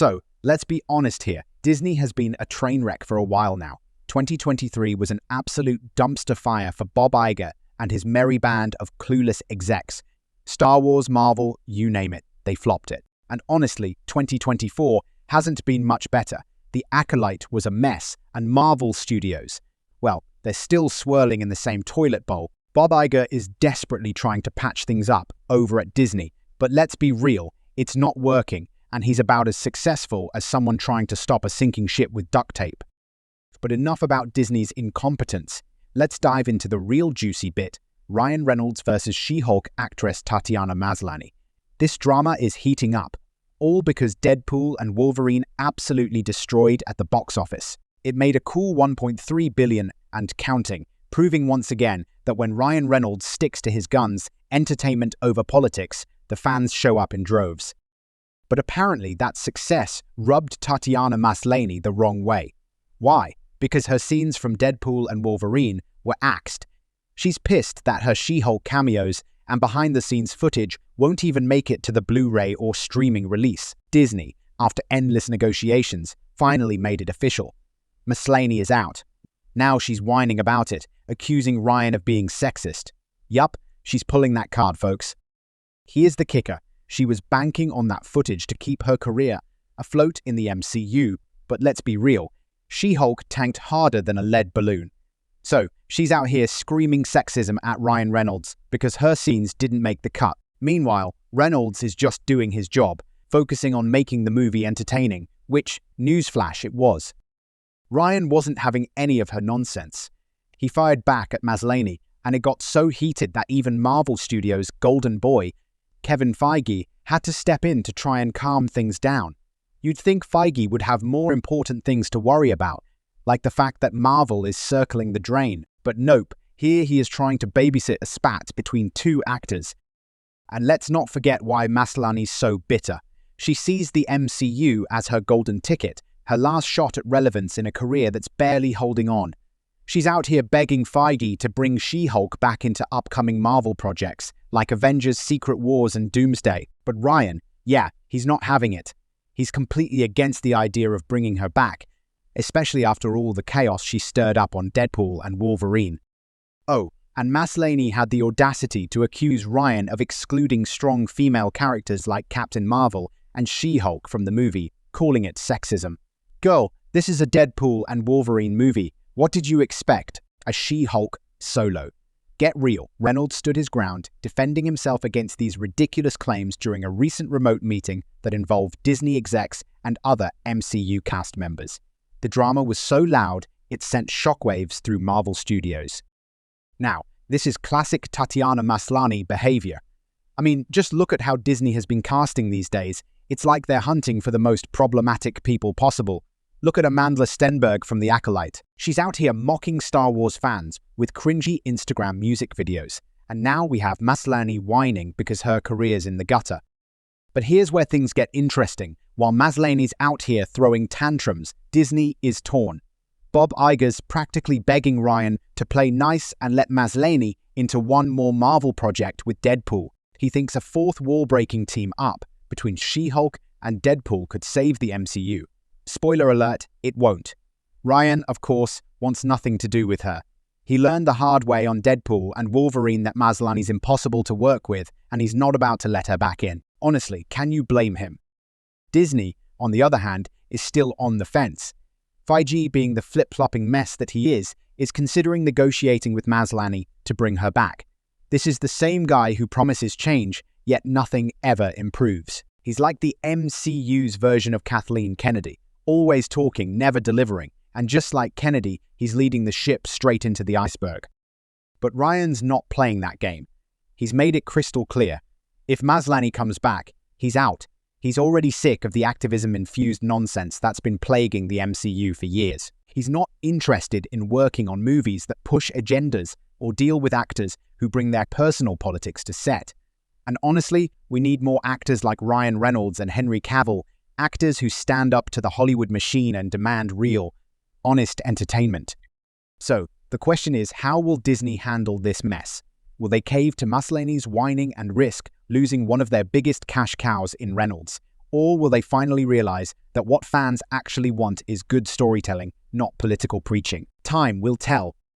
So, let's be honest here. Disney has been a train wreck for a while now. 2023 was an absolute dumpster fire for Bob Iger and his merry band of clueless execs. Star Wars, Marvel, you name it, they flopped it. And honestly, 2024 hasn't been much better. The Acolyte was a mess, and Marvel Studios, well, they're still swirling in the same toilet bowl. Bob Iger is desperately trying to patch things up over at Disney, but let's be real, it's not working, and he's about as successful as someone trying to stop a sinking ship with duct tape. But enough about Disney's incompetence. Let's dive into the real juicy bit, Ryan Reynolds versus She-Hulk actress Tatiana Maslany. This drama is heating up, all because Deadpool and Wolverine absolutely destroyed at the box office. It made a cool $1.3 billion and counting, proving once again that when Ryan Reynolds sticks to his guns, entertainment over politics, the fans show up in droves. But apparently that success rubbed Tatiana Maslany the wrong way. Why? Because her scenes from Deadpool and Wolverine were axed. She's pissed that her She-Hulk cameos and behind-the-scenes footage won't even make it to the Blu-ray or streaming release. Disney, after endless negotiations, finally made it official. Maslany is out. Now she's whining about it, accusing Ryan of being sexist. Yup, she's pulling that card, folks. Here's the kicker. She was banking on that footage to keep her career afloat in the MCU, but let's be real, She-Hulk tanked harder than a lead balloon. So, she's out here screaming sexism at Ryan Reynolds because her scenes didn't make the cut. Meanwhile, Reynolds is just doing his job, focusing on making the movie entertaining, which, newsflash, it was. Ryan wasn't having any of her nonsense. He fired back at Maslany, and it got so heated that even Marvel Studios' golden boy, Kevin Feige, had to step in to try and calm things down. You'd think Feige would have more important things to worry about, like the fact that Marvel is circling the drain. But nope, here he is trying to babysit a spat between two actors. And let's not forget why Maslany's so bitter. She sees the MCU as her golden ticket, her last shot at relevance in a career that's barely holding on. She's out here begging Feige to bring She-Hulk back into upcoming Marvel projects, like Avengers, Secret Wars, and Doomsday. But Ryan, yeah, he's not having it. He's completely against the idea of bringing her back, especially after all the chaos she stirred up on Deadpool and Wolverine. Oh, and Maslany had the audacity to accuse Ryan of excluding strong female characters like Captain Marvel and She-Hulk from the movie, calling it sexism. Girl, this is a Deadpool and Wolverine movie. What did you expect? A She-Hulk solo. Get real. Reynolds stood his ground, defending himself against these ridiculous claims during a recent remote meeting that involved Disney execs and other MCU cast members. The drama was so loud, it sent shockwaves through Marvel Studios. Now, this is classic Tatiana Maslany behavior. I mean, just look at how Disney has been casting these days. It's like they're hunting for the most problematic people possible. Look at Amanda Stenberg from The Acolyte. She's out here mocking Star Wars fans with cringy Instagram music videos. And now we have Maslany whining because her career's in the gutter. But here's where things get interesting. While Maslany's out here throwing tantrums, Disney is torn. Bob Iger's practically begging Ryan to play nice and let Maslany into one more Marvel project with Deadpool. He thinks a fourth wall-breaking team up between She-Hulk and Deadpool could save the MCU. Spoiler alert, it won't. Ryan, of course, wants nothing to do with her. He learned the hard way on Deadpool and Wolverine that Maslany's impossible to work with, and he's not about to let her back in. Honestly, can you blame him? Disney, on the other hand, is still on the fence. Feige, being the flip-flopping mess that he is considering negotiating with Maslany to bring her back. This is the same guy who promises change, yet nothing ever improves. He's like the MCU's version of Kathleen Kennedy. Always talking, never delivering, and just like Kennedy, he's leading the ship straight into the iceberg. But Ryan's not playing that game. He's made it crystal clear. If Maslany comes back, he's out. He's already sick of the activism-infused nonsense that's been plaguing the MCU for years. He's not interested in working on movies that push agendas or deal with actors who bring their personal politics to set. And honestly, we need more actors like Ryan Reynolds and Henry Cavill, actors who stand up to the Hollywood machine and demand real, honest entertainment. So, the question is, how will Disney handle this mess? Will they cave to Maslany's whining and risk losing one of their biggest cash cows in Reynolds? Or will they finally realize that what fans actually want is good storytelling, not political preaching? Time will tell.